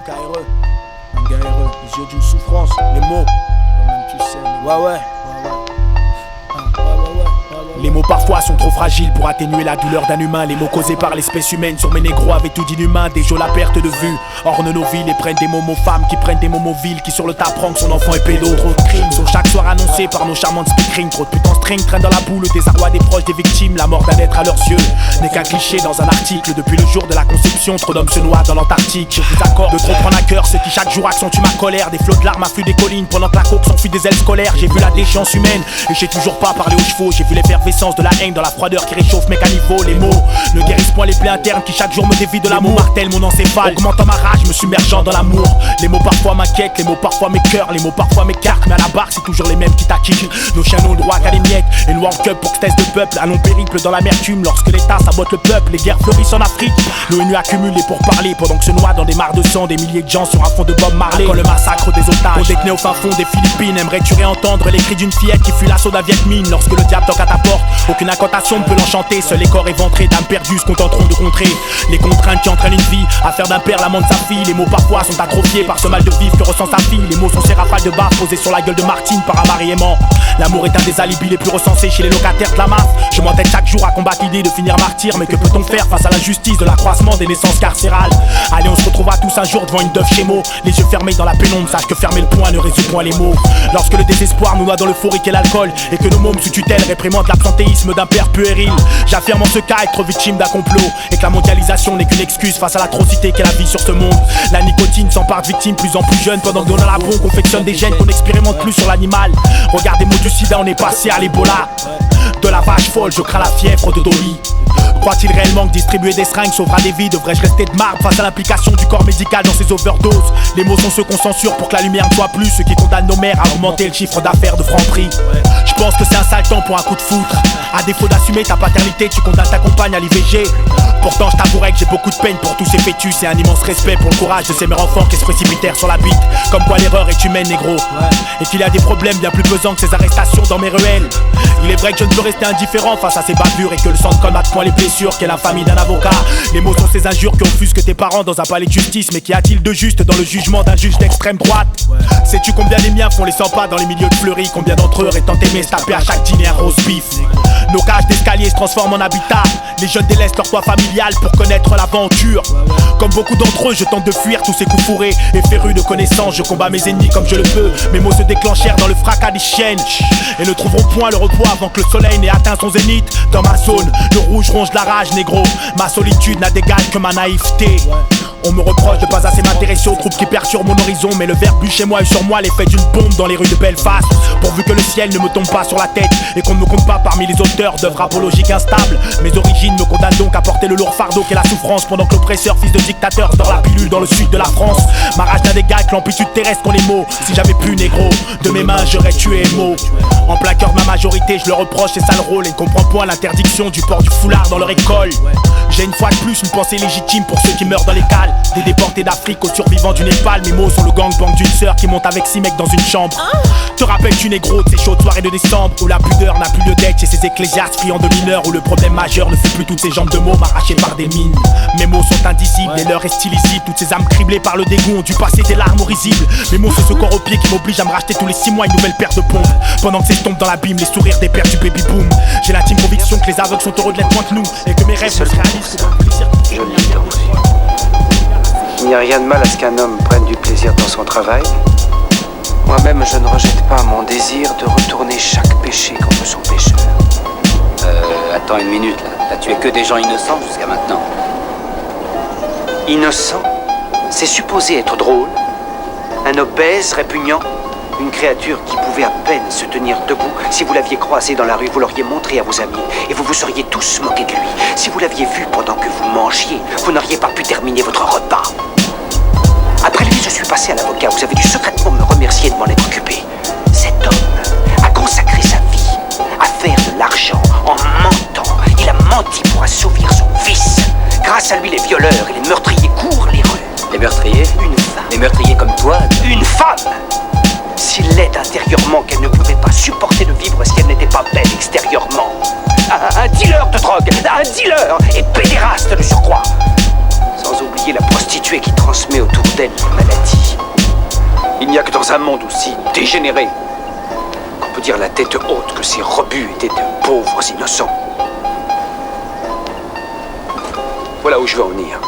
KRE, un gars heureux, les yeux d'une souffrance, les mots, toi-même tu sais, ouais. Les mots parfois sont trop fragiles pour atténuer la douleur d'un humain. Les mots causés par l'espèce humaine sur mes négros avaient tout d'inhumain. Des jeux la perte de vue, ornent nos villes et prennent des mots femmes qui prennent des mots villes. Qui sur le tas prend que son enfant est pédo. Trop de crimes sont chaque soir annoncés par nos charmantes speakerines. Trop de putains string traînent dans la boue, le désarroi des proches des victimes. La mort d'un être à leurs yeux n'est qu'un cliché dans un article. Depuis le jour de la conception, trop d'hommes se noient dans l'Antarctique. Je vous accorde de trop prendre à cœur ceux qui chaque jour accentuent ma colère. Des flots de larmes affluent des collines pendant que la coke s'enfuit des ailes scolaires. J'ai vu la déchéance humaine et j'ai toujours pas parlé aux chevaux. J'ai vu l'effervescence de la haine dans la froideur qui réchauffe mes caniveaux. Les mots ne guérissent point les plaies internes qui chaque jour me dévient de l'amour. Martèle mon encéphale, augmentant ma rage, me submergeant dans l'amour. Les mots parfois m'inquiètent, les mots parfois m'écœurent, les mots parfois m'écartent, mais à la barre c'est toujours les mêmes qui t'acquittent. Nos chiens n'ont le droit qu'à les miettes, et une World Cup pour que test de peuple. Un long périple dans l'amertume lorsque l'État sabote le peuple. Les guerres fleurissent en Afrique, l'ONU accumule les pourparlers pendant que se noient dans des mares de sang des milliers de gens sur un fond de Bob Marley. Quand le massacre des otages, on détenait au fin fond des Philippines. Aimerais-tu réentendre les cris d'une fillette qui fuit l'assaut d'un Viet Minh? Lorsque le diable toque à ta porte, aucune incantation ne peut l'enchanter. Seuls les corps éventrés d'âmes perdues se contenteront de contrer les contraintes qui entraînent une vie à faire d'un père l'amant de sa fille. Les mots parfois sont atrophiés par ce mal de vivre que ressent sa fille. Les mots sont ces rafales de baffe posées sur la gueule de Martine par un mari aimant. L'amour est un des alibis les plus recensés chez les locataires de la masse. Je m'entête chaque jour à combattre l'idée de finir martyr. Mais que peut-on faire face à l'injustice de l'accroissement des naissances carcérales? Allez, on se retrouvera tous un jour devant une Dove chez Mo, les yeux fermés dans la pénombre. Sache que fermer le poing ne résout point les mots. Lorsque le désespoir nous noie dans l'euphorie qu'est l'alcool, et que nos mômes sous tutelle réprimandent l'absentéisme d'un père puéril, j'affirme en ce cas être victime d'un complot, et que la mondialisation n'est qu'une excuse face à l'atrocité qu'est la vie sur ce monde. La nicotine s'empare de victimes plus en plus jeunes, pendant que dans la bombe confectionne des gènes qu'on n'expérimente plus sur l'animal. Regarde des mots du sida, on est passé à l'Ebola. De la vache folle, je crains la fièvre de Dolly. Croit-il réellement que distribuer des seringues sauvera des vies? Devrais-je rester de marbre face à l'implication du corps médical dans ces overdoses? Les mots sont ceux qu'on censure pour que la lumière ne soit plus, ceux qui condamnent nos mères à augmenter le chiffre d'affaires de Franprix. Je pense que c'est un sale temps pour un coup de foudre. À défaut d'assumer ta paternité, tu condamnes ta compagne à l'IVG. Pourtant je t'avouerai que j'ai beaucoup de peine pour tous ces fœtus et un immense respect pour le courage de ces mères enfants qui se précipitèrent sur la bite. Comme quoi l'erreur est humaine, négro, et qu'il y a des problèmes bien plus pesants que ces arrestations dans mes ruelles. Il est vrai que je ne peux rester indifférent face à ces bavures, et que le sang ne colmate point les blessures qu'est l'infamie d'un avocat. Les mots sont ces injures qui offusquent tes parents dans un palais de justice. Mais qu'y a-t-il de juste dans le jugement d'un juge d'extrême droite? Sais-tu combien les miens font les 100 pas dans les milieux de fleuris? Combien d'entre eux auraient tant aimé se taper à chaque dîner un roast beef? Nos cages d'escalier se transforment en habitat. Les jeunes délaissent leur toit familial pour connaître l'aventure. Comme beaucoup d'entre eux, je tente de fuir tous ces coups fourrés. Et féru de connaissances, je combats mes ennemis comme je le peux. Mes mots se déclenchèrent dans le fracas des chiennes et ne trouveront point le repos avant que le soleil n'ait atteint son zénith. Dans ma zone, le rouge ronge la rage, négro. Ma solitude n'a d'égal que ma naïveté. On me reproche de pas assez m'intéresser aux troupes qui perturbent mon horizon. Mais le verbe chez moi et sur moi l'effet d'une bombe dans les rues de Belfast. Pourvu que le ciel ne me tombe pas sur la tête et qu'on ne me compte pas parmi les auteurs d'œuvres apologiques instables. Mes origines me condamnent donc à porter le lourd fardeau qu'est la souffrance, pendant que l'oppresseur, fils de dictateur, dort la pilule dans le sud de la France. Ma rage n'a d'égal que l'amplitude terrestre qu'ont les mots. Si j'avais pu, négro, de mes mains j'aurais tué Mo. En plein cœur de ma majorité, je le reproche ses sales rôles, et ne comprends point l'interdiction du port du foulard dans leur école. J'ai une fois de plus une pensée légitime pour ceux qui meurent dans les cales, des déportés d'Afrique aux survivants du Népal. Mes mots sont le gangbang d'une sœur qui monte avec 6 mecs dans une chambre. Te rappelles-tu, négro, de ces chaudes soirées de décembre où la pudeur n'a plus lieu d'être chez ces ecclésiastes friands de mineurs, où le problème majeur ne fut plus toutes ces jambes de mômes arrachées par des mines. Mes mots sont indisibles et leur est stylisible. Toutes ces âmes criblées par le dégoût ont dû passer des larmes risibles. Mes mots sont ce corps au pied qui m'oblige à me racheter tous les 6 mois une nouvelle paire de pompes, pendant que s'estompent dans l'abîme les sourires des pères du baby boom. J'ai l'intime conviction que les aveugles sont heureux de l'être moins que nous, et que mes rêves se réalisent que dans le plaisir. Je le dis aussi. Il n'y a rien de mal à ce qu'un homme prenne du plaisir dans son travail. Moi-même, je ne rejette pas mon désir de retourner chaque péché contre son pécheur. Attends une minute, là. T'as tué que des gens innocents jusqu'à maintenant. Innocent, c'est supposé être drôle. Un obèse, répugnant, une créature qui pouvait à peine se tenir debout. Si vous l'aviez croisé dans la rue, vous l'auriez montré à vos amis et vous vous seriez tous moqués de lui. Si vous l'aviez vu pendant que vous mangiez, vous n'auriez pas pu terminer votre repas. Après lui, je suis passé à l'avocat. Vous avez dû secrètement me remercier de m'en être occupé. Cet homme a consacré sa vie à faire de l'argent en mentant. Il a menti pour assouvir son vice. Grâce à lui, les violeurs et les meurtriers courent les rues. Les meurtriers? Une femme. Les meurtriers comme toi? Une femme! S'il l'aide intérieurement, qu'elle ne pouvait pas supporter de vivre si elle n'était pas belle extérieurement. Un dealer de drogue, un dealer et pédéraste de surcroît. Sans oublier la prostituée qui transmet autour mortelle maladie. Il n'y a que dans un monde aussi dégénéré qu'on peut dire la tête haute que ces rebuts étaient de pauvres innocents. Voilà où je veux en venir.